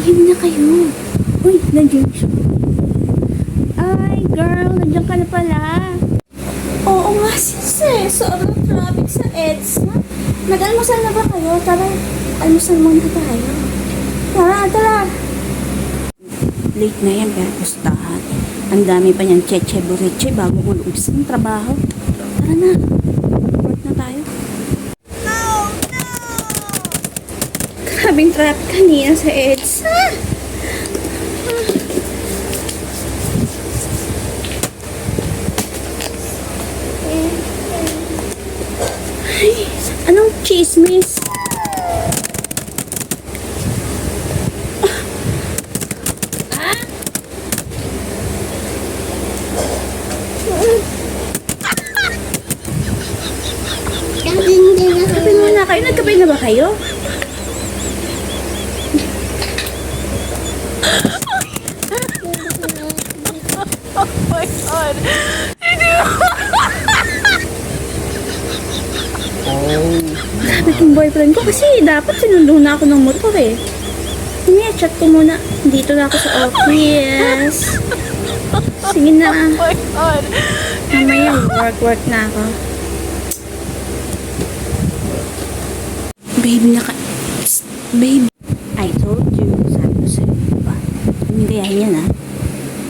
Tumahimik na kayo. Uy, nandiyan siya. Ay, girl, nandiyan ka na pala. Oo nga, sis eh. Sobrang traffic sa EDSA. Nag-almusal na ba kayo? Tara, almusal muna tayo. Tara. Late na yan, pero pustahan. Ang dami pa niyang cheche-bureche bago umalis ng trabaho. Tara na. Work na tayo. Grabing traffic kanina sa EDSA. Ay, anong chismis? Nagkape muna kayo? Nagkape na ba kayo? Oh my God! Sabi kong boyfriend ko kasi dapat sinundo na ako ng motor eh. Sige, chat ko muna. Dito na ako sa office. Sige na. Oh my God! Mamaya work na ako. Babe, Psst, babe. I told you. Sabi ko sa'yo, diba? Hindi yan ah.